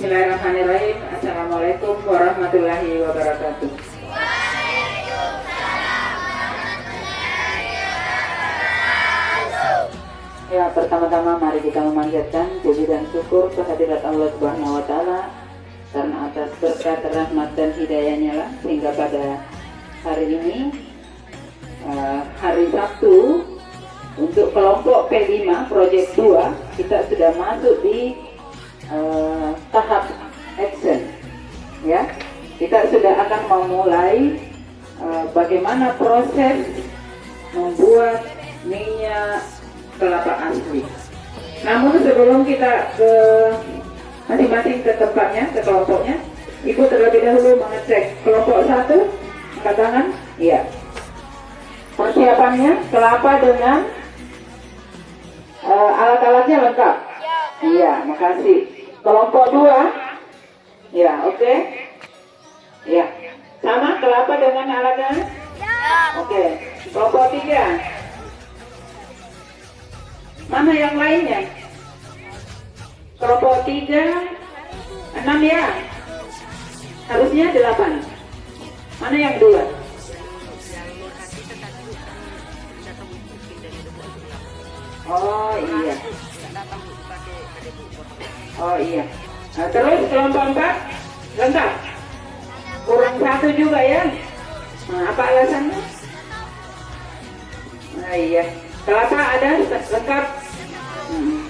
Bismillahirrahmanirrahim. Assalamualaikum warahmatullahi wabarakatuh. Ya, pertama-tama mari kita memanjatkan puji dan syukur kehadirat Allah Subhanahu wa taala karena atas berkat rahmat dan hidayahnya lah sehingga pada hari ini hari Sabtu untuk kelompok P5 Project 2 kita sudah masuk di tahap action, ya. Kita sudah akan memulai bagaimana proses membuat minyak kelapa asli. Namun sebelum kita ke masing-masing ke tempatnya, ke kelompoknya, Ibu terlebih dahulu mengecek kelompok 1, angkat tangan, iya. Persiapannya kelapa dengan alat-alatnya lengkap. Iya, makasih. Kelompok 2, ya, oke. Ya, sama kelapa dengan alatnya. Oke. Kelompok 3. Mana yang lainnya? Kelompok 3, 6 ya? Harusnya 8. Mana yang 2? Oh iya. Oh iya. Nah, terus kelompok 4 lengkap? Kurang 1 juga ya? Nah, apa alasannya? Nah iya. Kelapa ada lengkap.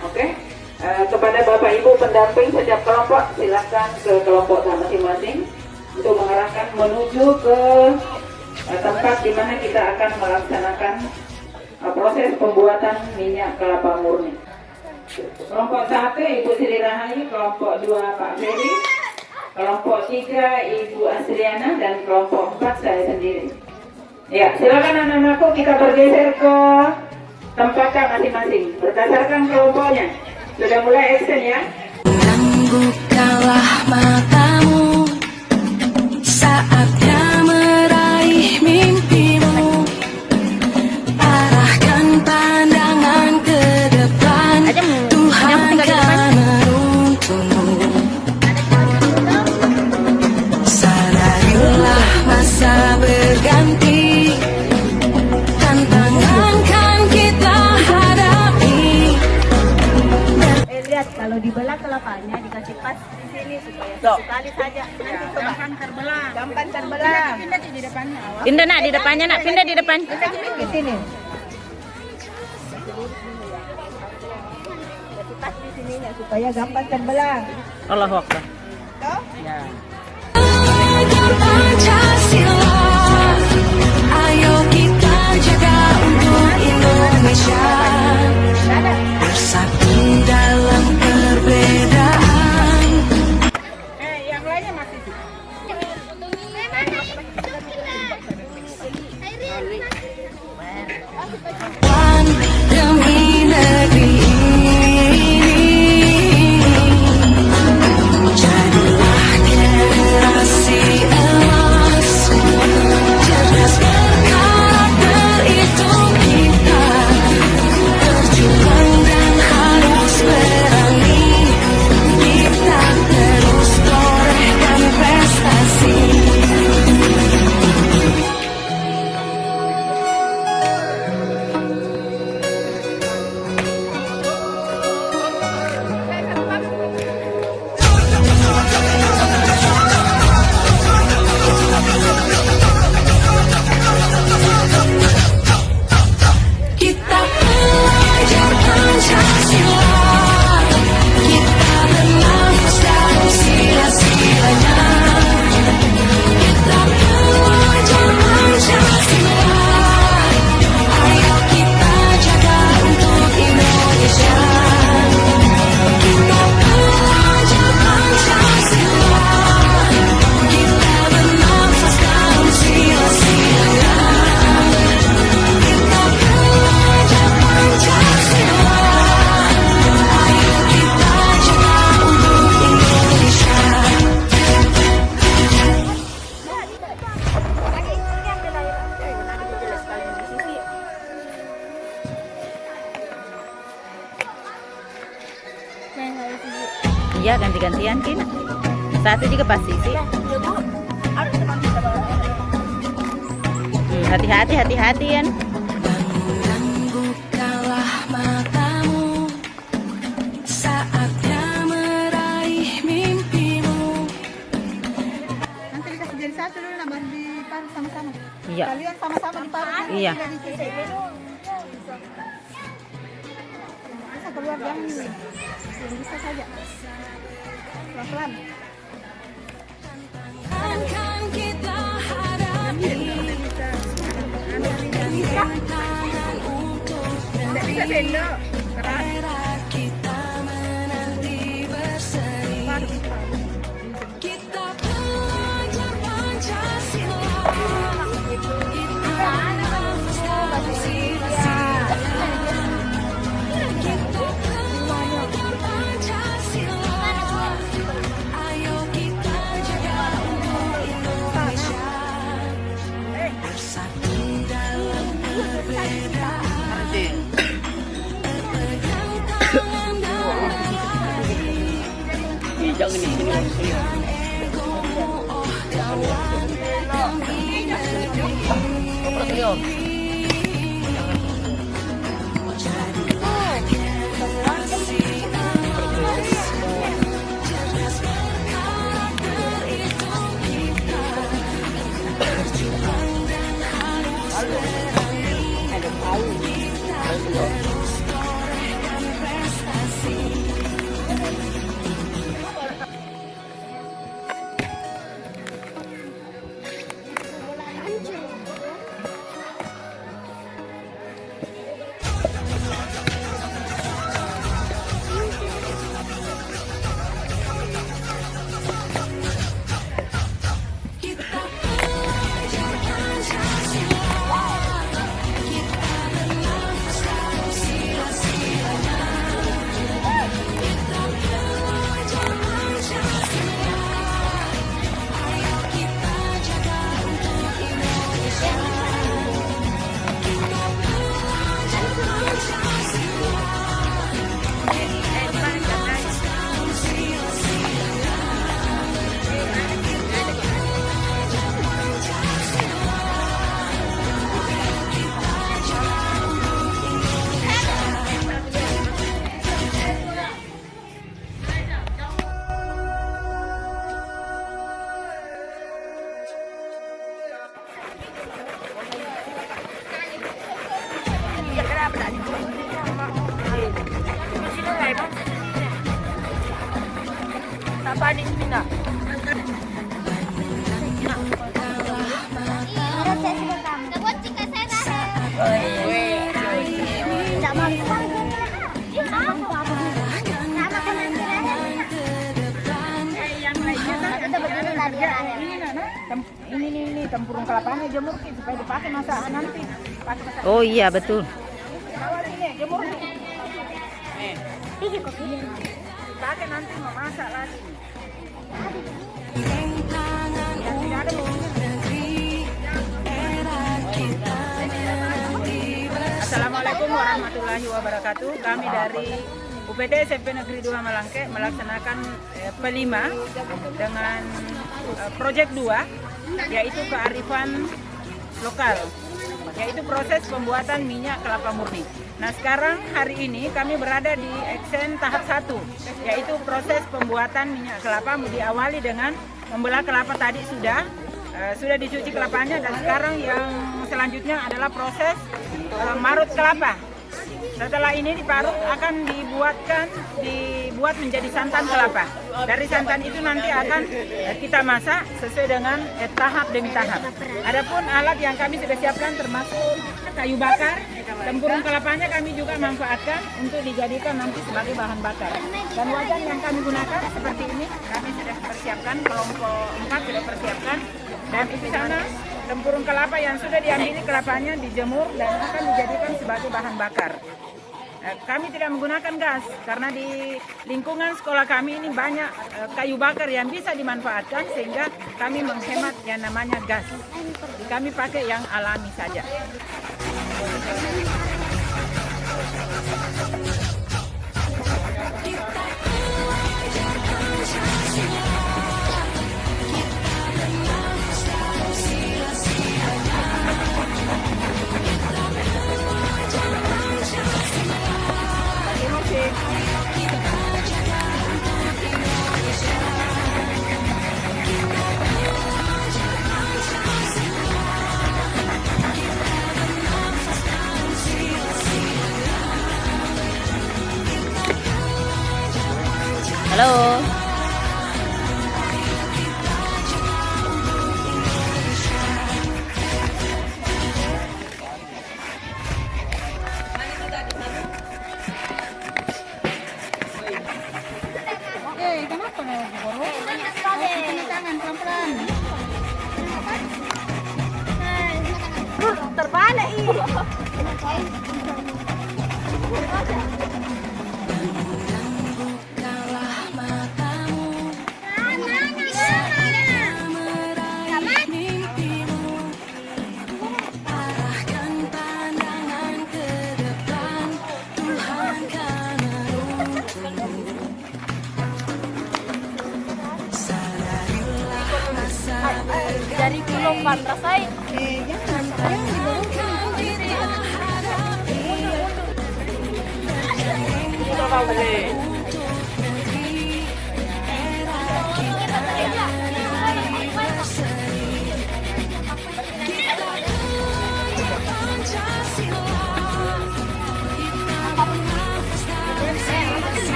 Oke. Kepada Bapak Ibu pendamping setiap kelompok silakan ke kelompok masing-masing untuk mengarahkan menuju ke tempat di mana kita akan melaksanakan proses pembuatan minyak kelapa murni. Kelompok 1 Ibu Sri Rahayu, kelompok 2 Pak Ferry, kelompok 3 Ibu Asriana, dan kelompok 4 saya sendiri. Ya, silakan anak-anakku kita bergeser ke tempatnya masing-masing berdasarkan kelompoknya. Sudah mulai action ya. Bukalah matamu, saatnya meraih mimpimu. Arahkan pandangan ke depan, Tuhan akan menuntunmu. Sadarilah masa berganti, tantangan kan kita hadapi. Lihat, kalau dibelah kelapanya dikasih pas di sini supaya sekali saja. Nanti gampang terbelah. Gampang terbelah. Pindah di depannya. Pindah nak di depannya nak, pindah di depan. Pindah di sini. Kasih pas di sininya supaya gampang terbelah. Allahu Akbar. Toh? Ya. Pancasila, ayo kita jaga untuk Indonesia, bersatu dalam perbedaan. Yang lainnya masih. One demi negeri ini, jadilah generasi emas, cerdas berkarakter itu kita, berjuang dan harus berani, kita terus torehkan prestasi. Kita belajar Pancasila, kita bernafas dalam sila-silanya. Kita belajar Pancasila, ayo kita jaga untuk Indonesia. Kita belajar Pancasila, kita bernafas dalam sila-silanya. Kita belajar Pancasila, ayo kita jaga untuk Indonesia. Iya ganti-gantian Kin. Satu juga pasti sih. Hati-hati, hati-hati kan. Bukalah matamu, saatnya meraih mimpimu. Nanti dikasih jadi satu dulu, nambah diparut sama-sama. Iya. Kalian sama-sama diparut. Iya. Bisa keluar yang bisa saja. Pelan-pelan. Akan kita hadapi tantangan untuk era kita menanti berseri. Kita belajar Pancasila. Kita nafas sila-sila. Kita belajar Pancasila. Ayo kita jaga untuk Indonesia. Bersatu dalam perbedaan. Berpegang tangan dalam egomu, oh kawan demi negeri. Generasi emas, cerdas berkarakter itu kita. Berjuang dan harus berani. Kita harus torehkan prestasi. Kita belajar Pancasila. Kita bernafas dalam sila-silanya. Kita belajar Pancasila. Ayo kita jaga untuk Indonesia. Kita belajar Pancasila. Kita bernafas dalam sila-silanya. Ini tempurung kelapanya jemur supaya dipakai masakan nanti. Pakai masak. Oh iya betul. Bawa sini jemur. Dipakai nanti mau masak lagi. Tangan untuk negeri, era kita menanti bersama. Assalamualaikum warahmatullahi wabarakatuh. Kami dari UPT SMP Negeri 2 Malangke melaksanakan P5 dengan proyek 2, yaitu kearifan lokal, yaitu proses pembuatan minyak kelapa murni. Nah sekarang hari ini kami berada di action tahap 1, yaitu proses pembuatan minyak kelapa. Diawali dengan membelah kelapa tadi sudah dicuci kelapanya, dan sekarang yang selanjutnya adalah proses marut kelapa. Setelah ini diparut akan dibuat menjadi santan kelapa. Dari santan itu nanti akan kita masak sesuai dengan tahap demi tahap. Adapun alat yang kami sudah siapkan termasuk kayu bakar, tempurung kelapanya kami juga manfaatkan untuk dijadikan nanti sebagai bahan bakar. Dan wajan yang kami gunakan seperti ini, kami sudah persiapkan, kelompok 4 sudah persiapkan. Dan di sana tempurung kelapa yang sudah diambil kelapanya dijemur dan akan dijadikan sebagai bahan bakar. Kami tidak menggunakan gas karena di lingkungan sekolah kami ini banyak kayu bakar yang bisa dimanfaatkan, sehingga kami menghemat yang namanya gas. Jadi kami pakai yang alami saja. Kita belajar Pancasila. pelan-pelan. Terbalik ini. Bukalah matamu, meraih mimpimu, arahkan pandangan ke depan, Tuhan kan menuntunmu. Sadarilah masa Dari kulung kan rasain.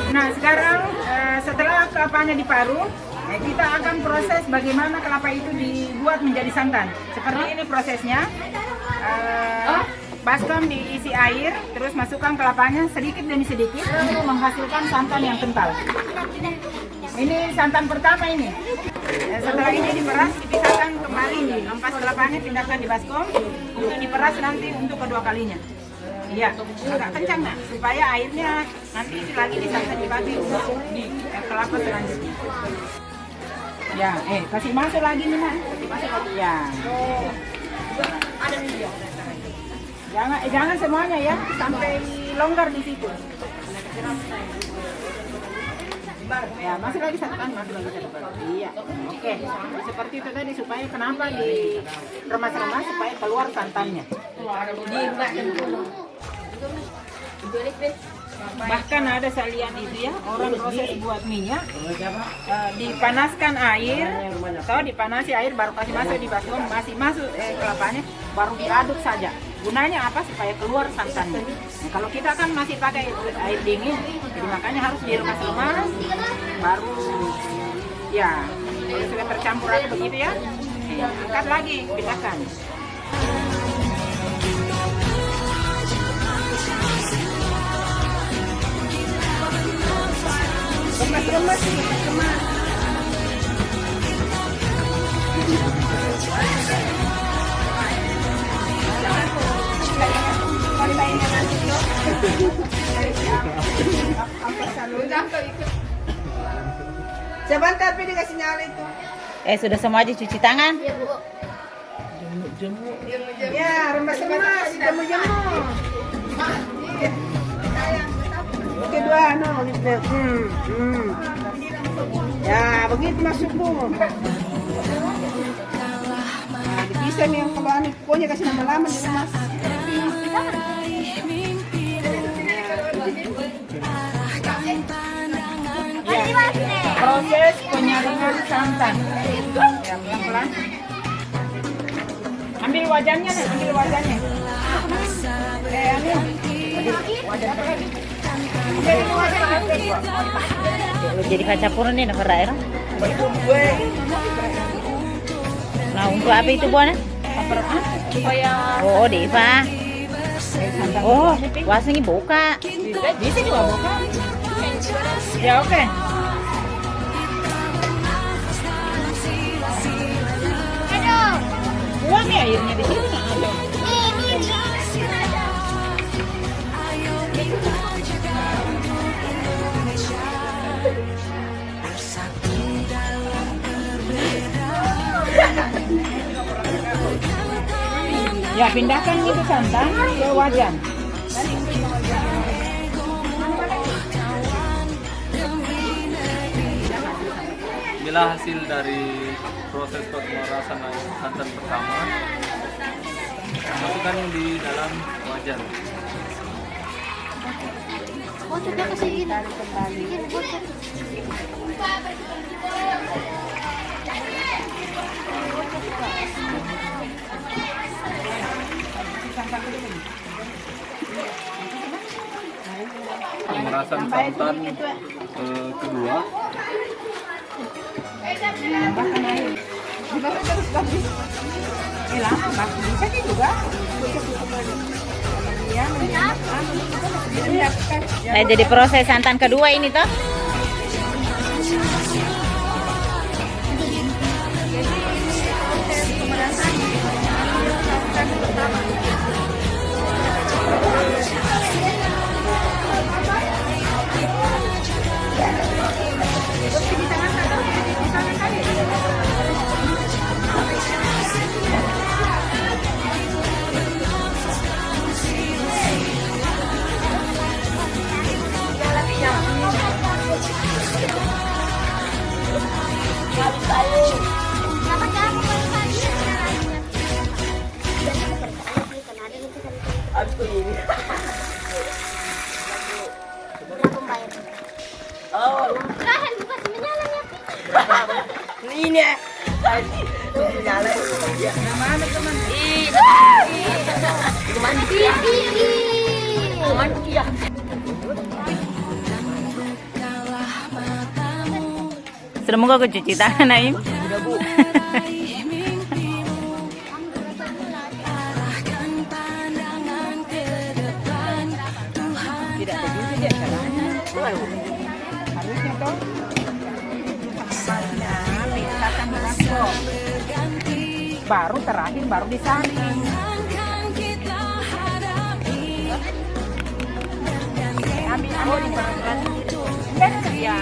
Nah sekarang setelah kelapanya diparut, kita akan proses bagaimana kelapa itu dibuat menjadi santan. Seperti ini prosesnya. Baskom diisi air, terus masukkan kelapanya sedikit demi sedikit untuk menghasilkan santan yang kental. Ini santan pertama ini. Setelah ini diperas, dipisahkan kembali, ampas kelapanya pindahkan di baskom untuk diperas nanti untuk kedua kalinya. Iya, agak kencang nah, supaya airnya nanti lagi disantan dibagi untuk di kelapa selanjutnya. Ya, kasih masuk lagi nih nak, kasih masuk lagi ya. Jangan semuanya ya, sampai longgar di situ. Ya, masih lagi satu kan, masih lagi satu kali. Iya, oke. Seperti itu tadi supaya kenapa di remas-remas supaya keluar santannya. Bahkan ada saya lihat itu ya, orang proses buat minyak, dipanaskan air, atau dipanasi air baru kasih masuk di baskom, masih masuk kelapanya, baru diaduk saja. Gunanya apa? Supaya keluar santannya. Nah, kalau kita kan masih pakai air dingin, jadi makanya harus diremas-remas, baru ya kalau sudah tercampur rata begitu ya, angkat lagi, pindahkan. Remas-remas sih, remas. Sebentar, Pi, dikasih nyala itu. Sudah semua aja cuci tangan. Ya, remas-remas, jemur-jemur. Kedua, no, gitu. Ya, begitu masuk bu. Nah, dipisah nih yang kalau anu pokoknya kasih lama-lama di remas. Proses penyaringan santan. Ya, pelan-pelan. Ambil wajannya nih, ambil wajannya. Wajan Jadi kacapur nih nak daerah. Nah untuk apa itu buahnya? Oh Deva. Oh wasnya buka. bisa juga buka. Ya oke. Buang ya airnya di sini nggak ada. Ya pindahkan itu santan ke wajan. Inilah hasil dari proses pemerasan santan pertama. Masukkan di dalam wajan. Bocoknya ke sini. Tarik kembali. Bocok. Pemerasan santan kedua. Tambahkan air. Dibakar terus lagi. Lama, bisa juga. Nah, jadi proses santan kedua ini toh. Sudah mau aku cuci tangan, Naim? Sudah, Bu. Tidak begitu dia caranya. Harusnya toh. Pisahkan berasok. Baru terakhir baru disaring. Ambil di perasaan. Ya.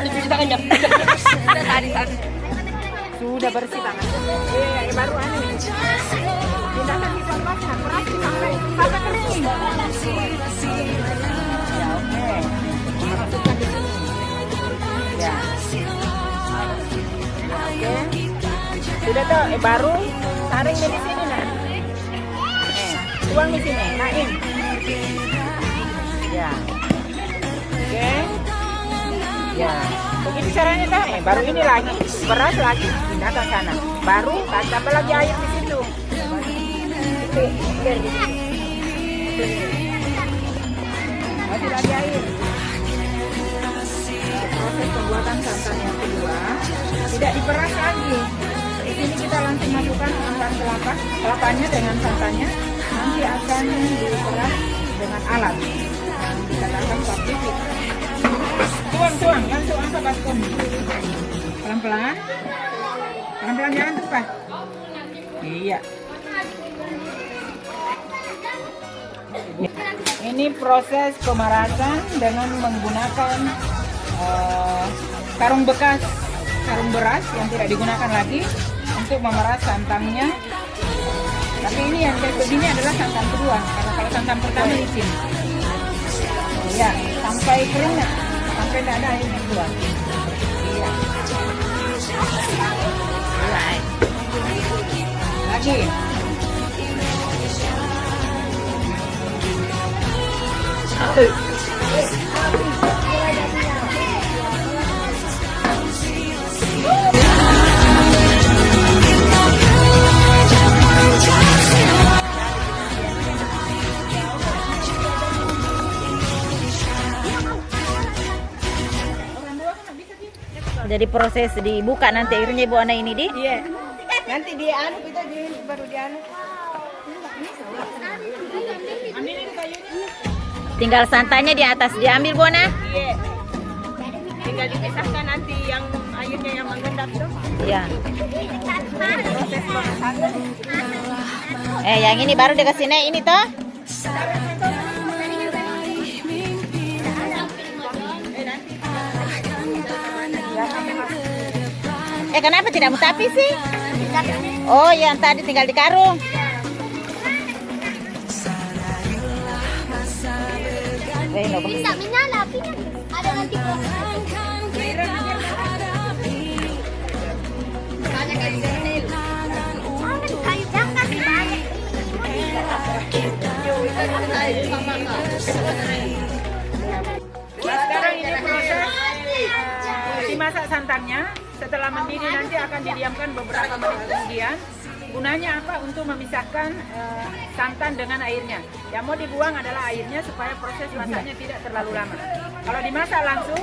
Cuci tangannya. Sudah bersih tangan. Baru anu. Pindahkan di plastik, berarti sampai kering. Ya, oke. Masukkan di sini. Ya. Oke. Sudah toh, baru saring di sini nah. Tuang di sini, Naim. Ya. Oke. Ya. Begini caranya dah. Baru ini lagi, beras lagi, pindah ke sana. Baru tambah lagi air di situ. Masih lagi air. Proses pembuatan santan yang kedua tidak diperas lagi. Di sini kita langsung masukkan santan kelapanya dengan santannya. Nanti akan diperas dengan alat yang dikatakan fabrikasi. Tuang, langsung angkat baskom. Pelan-pelan jangan tumpah. Iya. Ini proses pemerasan dengan menggunakan karung bekas, karung beras yang tidak digunakan lagi untuk memeras santannya. Tapi ini yang kayak begini adalah santan kedua, karena kalau santan pertama licin. Ya, sampai kering, sampai tidak ada air yang keluar. Iya. Lagi. Jadi proses dibuka nanti airnya Ibu Ana ini di? Iya. Nanti dia anu kita baru dia anu. Tinggal santannya di atas diambil Bu Ana? Iya. Tinggal dipisahkan nanti yang airnya yang mengendap tuh. Iya. Proses pemerasan. Yang ini baru dikasih ini toh? Kenapa tidak mutapi sih? Oh, yang tadi tinggal di karung. Bisa menyala apinya. Ada nanti kayu jangka sih banyak. Sekarang ini proses dimasak santannya. Setelah mendidih nanti akan didiamkan beberapa menit kemudian. Gunanya apa? Untuk memisahkan santan dengan airnya. Yang mau dibuang adalah airnya supaya proses masaknya tidak terlalu lama. Kalau dimasak langsung,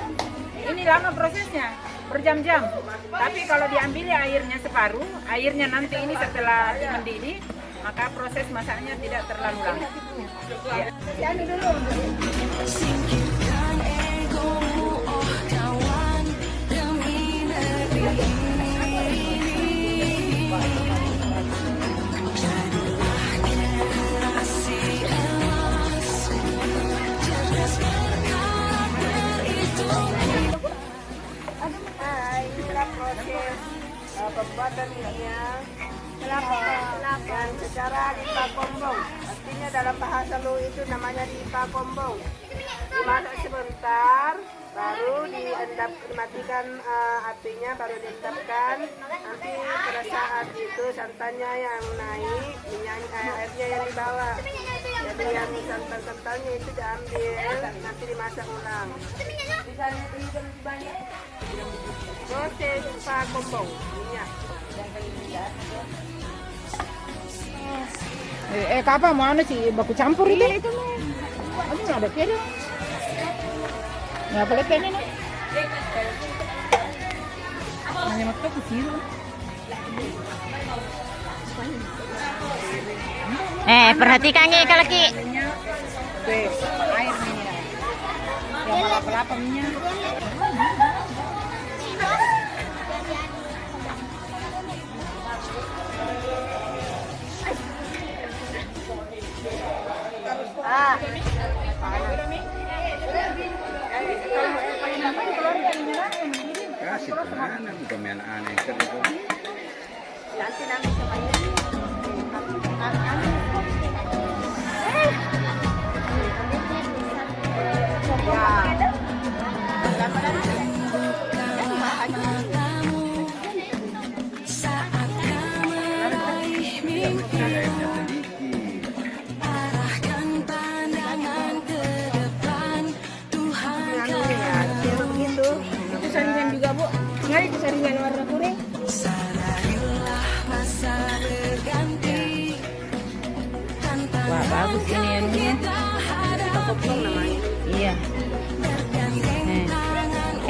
ini lama prosesnya, berjam-jam. Tapi kalau diambil airnya separuh, airnya nanti ini setelah mendidih, maka proses masaknya tidak terlalu lama. Ya. Singkirkan egomu, oh kawan, demi negeri ini. Jadilah generasi emas, cerdas berkarakter itu. Hai, inilah proses pembuatan minyak kelapa dan secara dipakombong. Artinya dalam bahasa Lu itu namanya dipakombong. Dimasak sebentar, baru dimatikan apinya, baru diendapkan. Nanti pada saat itu santannya yang naik, airnya yang dibawa. Jadi yang santan-santannya itu diambil, nanti dimasak ulang. Proses pakombong minyak. Kapan mau sih baku campur itu? Aduh, ada kiri. Nggak boleh kiri nih. Hanya makan ke sini. Perhatikan nih kalau ki. Air minyak. Yang kelapa minyak. Kasih mana pemain aneh itu. Nanti semuanya. Saat kau meraih mimpi, arahkan pandangan ke depan. Tuhan Begitu. Itu saringan juga, Bu. Nggak itu saringan warna kuning. sadarilah masa berganti. Wah, bagus ini anunya. Iya.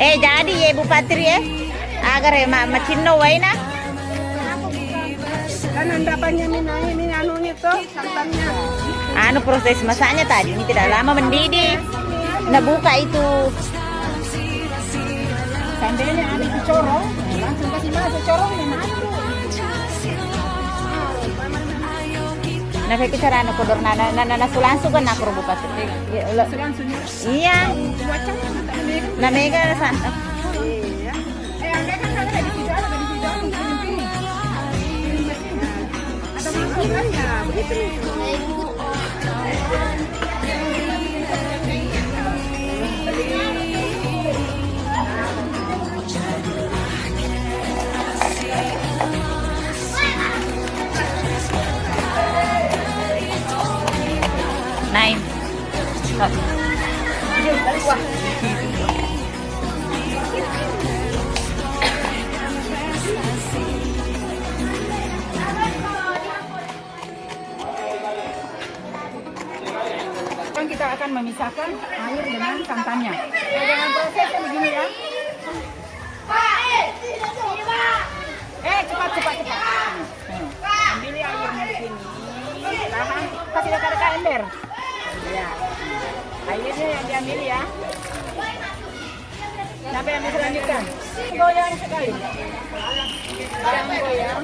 Jadi ya Bu Patri ya. Agar ya Mak Cino waina. Kan endapannya ini anunya tuh santannya. Anu proses masaknya tadi ini tidak lama mendidih. Nah buka itu. Seandainya ada itu corong, langsung kasih masuk corongnya masuk. Nah kayak cara anu kodor nana sulangsung kan aku buka. Iya. Nah mega santap. Ada kan ada di situ, ada di situ, ada masalahnya, begitu. Naim. Sekarang kita akan memisahkan air dengan santannya. Dengan prosesnya begini ya. Cepat. Ambil airnya di sini. Tahan, kasih dekat ember. Ya. Airnya yang diambil ya. Sampai yang diselanjutkan. Goyang sekali. Goyang.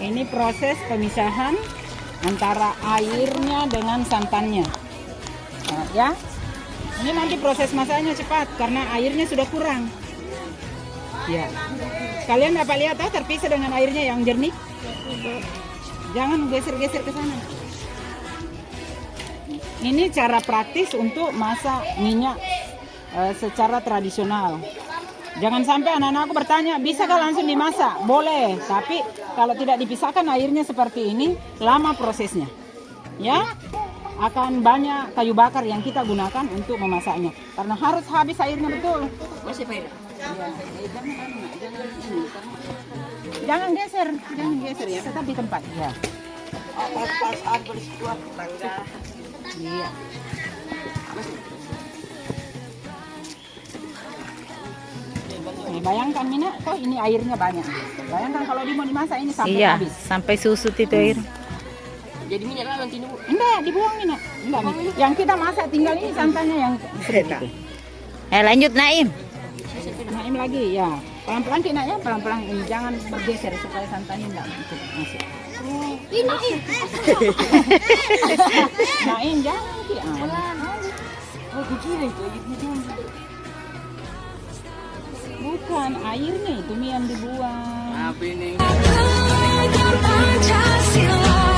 Ini proses pemisahan antara airnya dengan santannya. Nah, ya. Ini nanti proses masaknya cepat karena airnya sudah kurang. Ya. Kalian dapat lihat terpisah dengan airnya yang jernih. Jangan geser-geser ke sana. Ini cara praktis untuk masak minyak secara tradisional. Jangan sampai anak-anakku bertanya, bisakah langsung dimasak? Boleh, tapi kalau tidak dipisahkan airnya seperti ini, lama prosesnya. Ya, akan banyak kayu bakar yang kita gunakan untuk memasaknya. Karena harus habis airnya betul. Jangan geser ya, tetap di tempat. Ya. Iya. Bayangkan Mina, kok ini airnya banyak. Bayangkan kalau mau dimasak ini sampai Iya, habis. sampai susut itu air. Jadi minyak lah nanti nunggu. Enggak, dibuang Mina. Enggak, yang kita masak tinggal ini santannya yang seperti itu. Lanjut Naim. Naim lagi ya. Pelan-pelan Ki Nak ya, pelan-pelan ini jangan bergeser supaya santannya enggak masuk. Ini Naim jangan Ki. Oh kecil itu. Bukan airnya itu Mi yang dibuang. Apa ini? Tegakkan Pancasila.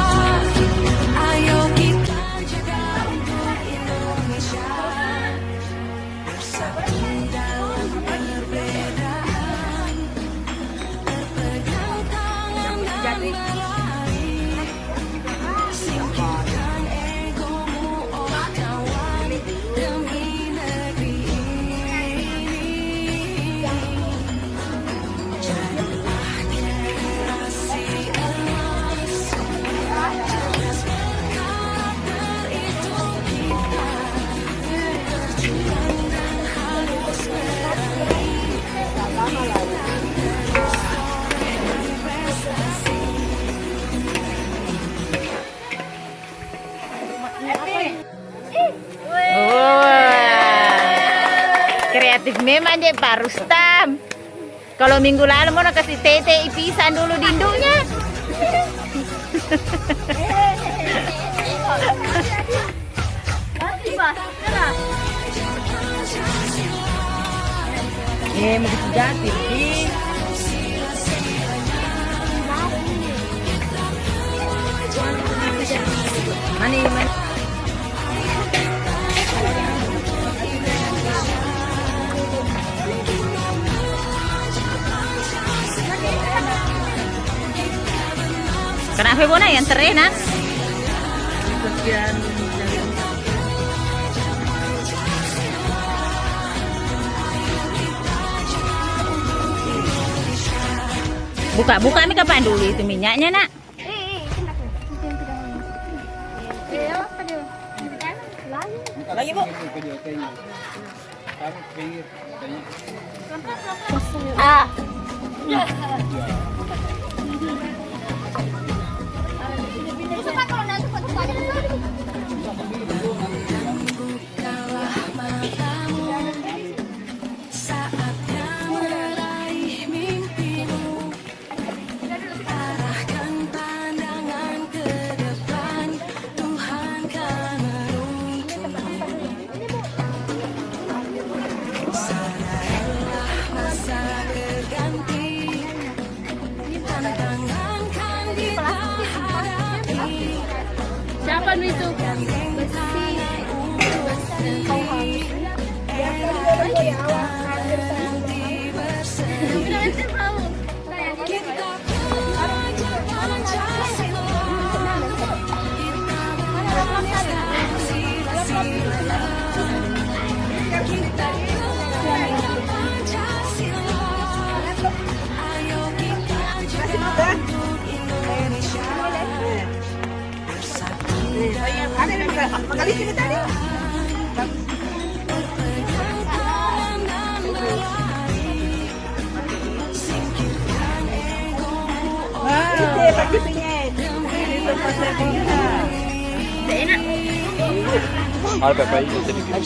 Ayo kita jaga untuk Indonesia. Bersatu dalam perbedaan. Berpegang tangan dan berlari. Singkirkan egomu, oh kawan, demi negeri ini. Jadilah generasi emas. Cerdas berkarakter itu kita. Berjuang dan harus berani. Berprestasi. Kreatif memang deh Pak Rustam. Kalau minggu lalu mau kasih tete pisan dulu di induknya. Mau dijati Ki. Mana? Kenapa Bona yang terena? Buka mi kapan dulu itu minyaknya nak? Lagi Bu. Bukalah matamu, saatnya meraih mimpimu. Arahkan pandangan ke depan, Tuhan kan menuntun. Sadarilah masa berganti, tantangan kan kita hadapi. siapa itu? Magali sini tadi. Ada papai sedikit.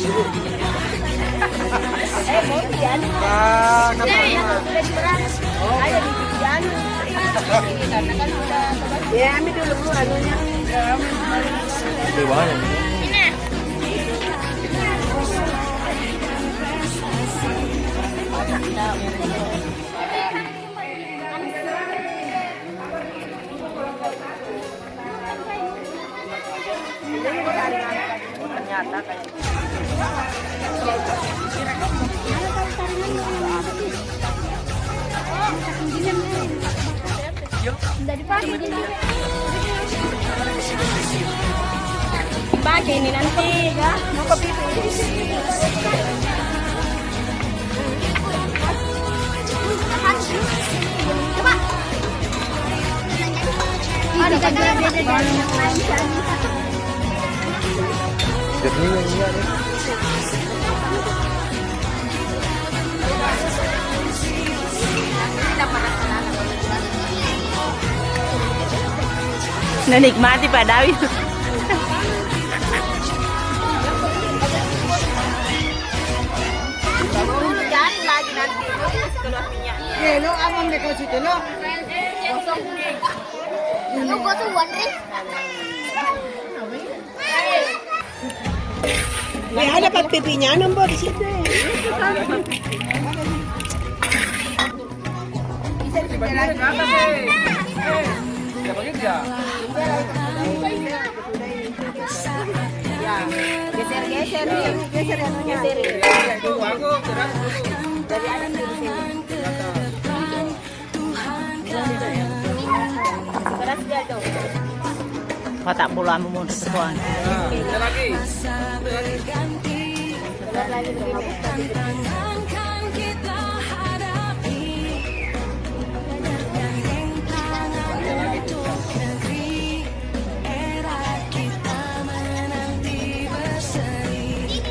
Ya, ambil dulu anunya. Lebih banyak. Ternyata kayak Dari pagi ini. pagi ini nanti ya mau ke pipi. Coba. Ada beda-beda dari yang lain. Jadi ini Menikmati Pak Dawi. Jangan lagi nanti keluar minyaknya. Lo abang deko situ lo. Lu gosong wondering. Ya ada pak pipinya nomor di situ. Geser-geser nih. Geser nih. Dari atas ke sini. Keras dia tuh. Kau tak perlu ambil mundur sebuah. Tantangan kita hadapi, tantangan untuk negeri, era kita menanti berseri.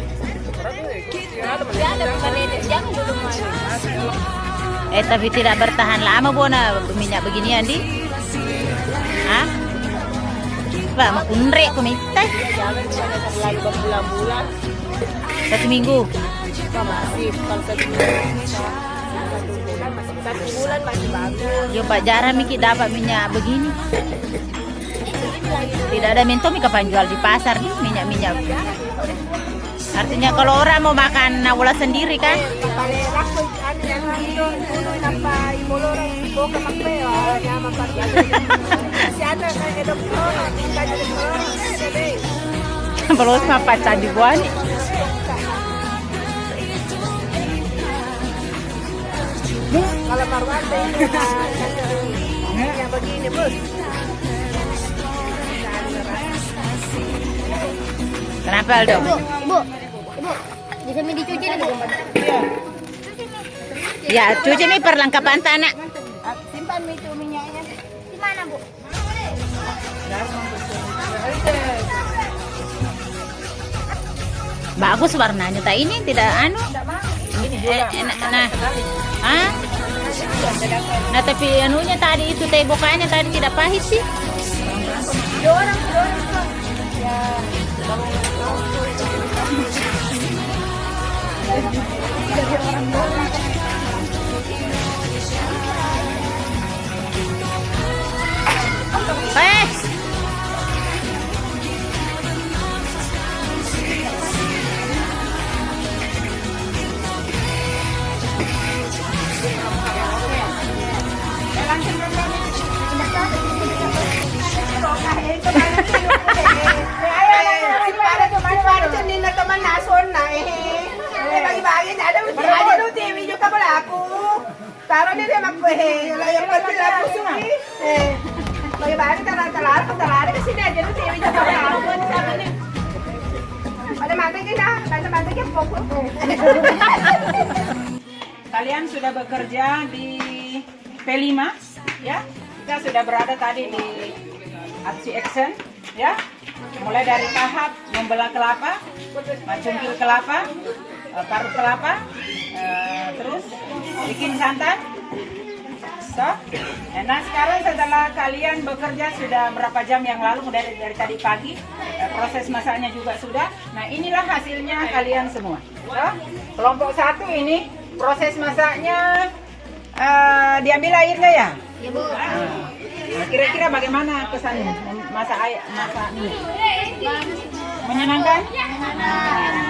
Tapi tidak bertahan lama Bona minyak beginian di. Hah? Pak, makunre ko minta. Lalu berbulan-bulan. 1 minggu. Masih kalau 1 bulan. 1 bulan masih bagus. Yo Pak jarang Miki dapat minyak begini. Tidak ada minto Mika jual di pasar nih minyak-minyak. Artinya kalau orang mau makan nawala sendiri kan? Belum apa candi buan. Kalau Marwan yang begini bos. Kenapa Aldo? Ibu, bisa dicuci nih, Bu. Ya, cuci nih perlengkapan tanah. Simpan itu minyaknya. Di mana, Bu? Bagus warnanya, tak ini tidak anu. Nah, ah? Nah tapi anunya tadi itu teh bokanya tadi tidak pahit sih. Taruh dia makwe, yang penting aku suki. Bagi-bagi talar ke sini aja tuh TV juga aku di sana nih. Pada mati kita, pada mati kita fokus. Kalian sudah bekerja di P5 ya. Kita sudah berada tadi di aksi action ya. Mulai dari tahap membelah kelapa, mencungkil kelapa, parut kelapa, terus bikin santan. Nah sekarang setelah kalian bekerja sudah berapa jam yang lalu dari tadi pagi, proses masaknya juga sudah. Nah inilah hasilnya kalian semua. Kelompok 1 ini proses masaknya diambil airnya ya. Iya, Bu. Nah, kira-kira bagaimana kesannya masak mie? Menyenangkan?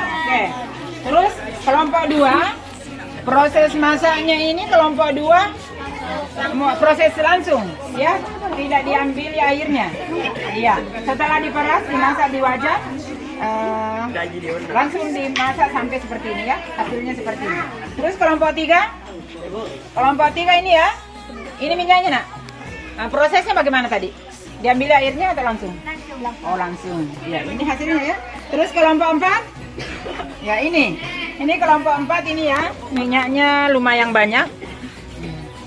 Oke. Terus kelompok 2, proses masaknya ini kelompok 2 proses langsung ya, tidak diambil airnya. Iya, setelah diperas dimasak di wajan, langsung dimasak sampai seperti ini ya, hasilnya seperti ini. Terus kelompok 3 ini ya, ini minyaknya nak. Nah, prosesnya bagaimana tadi? Diambil airnya atau langsung? Oh langsung. Ya, ini hasilnya ya. Terus kelompok 4, ya ini kelompok 4 ini ya, minyaknya lumayan banyak.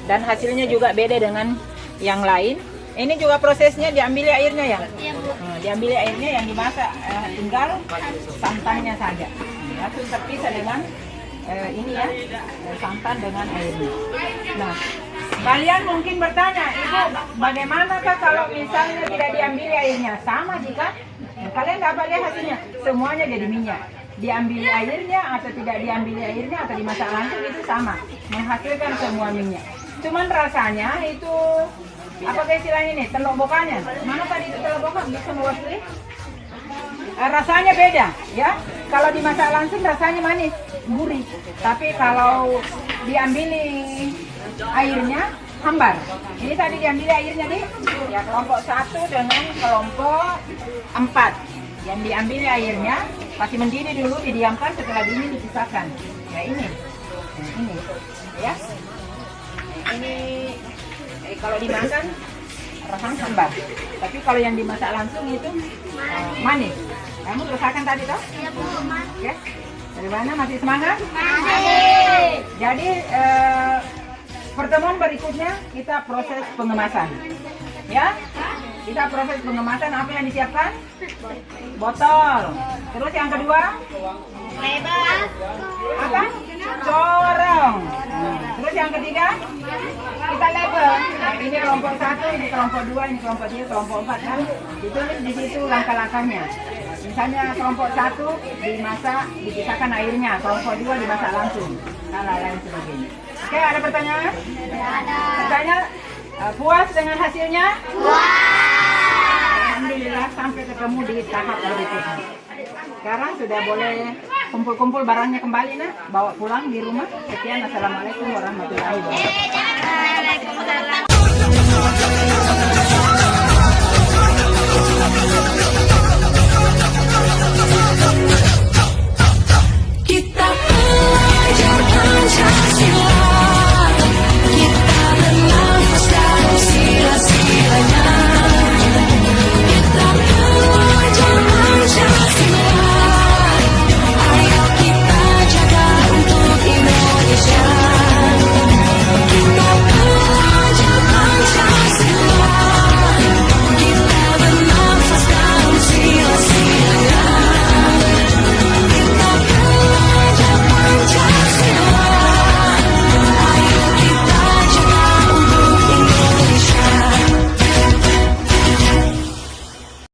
Dan hasilnya juga beda dengan yang lain. Ini juga prosesnya diambil airnya ya. Diambil airnya yang dimasak, tinggal santannya saja. Langsung terpisah dengan ini ya, santan dengan airnya. Nah, kalian mungkin bertanya, Ibu, bagaimanakah kalau misalnya tidak diambil airnya? Sama jika kalian dapat lihat hasilnya, semuanya jadi minyak. Diambil airnya atau tidak diambil airnya atau dimasak langsung itu sama, menghasilkan semua minyak. Cuman rasanya itu apa istilahnya ini? Telur bokanya. Mana tadi itu telur boka? Bisa mewakili? Rasanya beda, ya. Kalau dimasak langsung rasanya manis, gurih. Tapi kalau diambil airnya hambar. Ini tadi diambil airnya nih, ya kelompok 1 dengan kelompok 4. Yang diambil airnya pasti mendidih dulu, didiamkan, setelah dingin dipisahkan. Ya ini, ya. Ini kalau dimakan rasanya hambar. Tapi kalau yang dimasak langsung itu manis. Kamu rasakan tadi toh? Oke. Dari mana? Masih semangat? Masih. Jadi pertemuan berikutnya kita proses pengemasan. Ya? Kita proses pengemasan, apa yang disiapkan? Botol. Terus yang kedua? Bebas. Apa? Corong. Terus yang ketiga? Kita label. Nah, ini kelompok 1, ini kelompok 2, ini kelompok 3, kelompok 4 kan? Ditulis di situ langkah-langkahnya. Misalnya kelompok 1 dimasak, dipisahkan airnya, kelompok 2 dimasak langsung, dan lain sebagainya. Oke, ada pertanyaan? Ada. Pertanyaan, puas dengan hasilnya? Puas. Alhamdulillah sampai ketemu di tahap berikutnya. Sekarang sudah boleh kumpul-kumpul barangnya kembali, nah, bawa pulang di rumah. Sekian, assalamualaikum warahmatullahi wabarakatuh.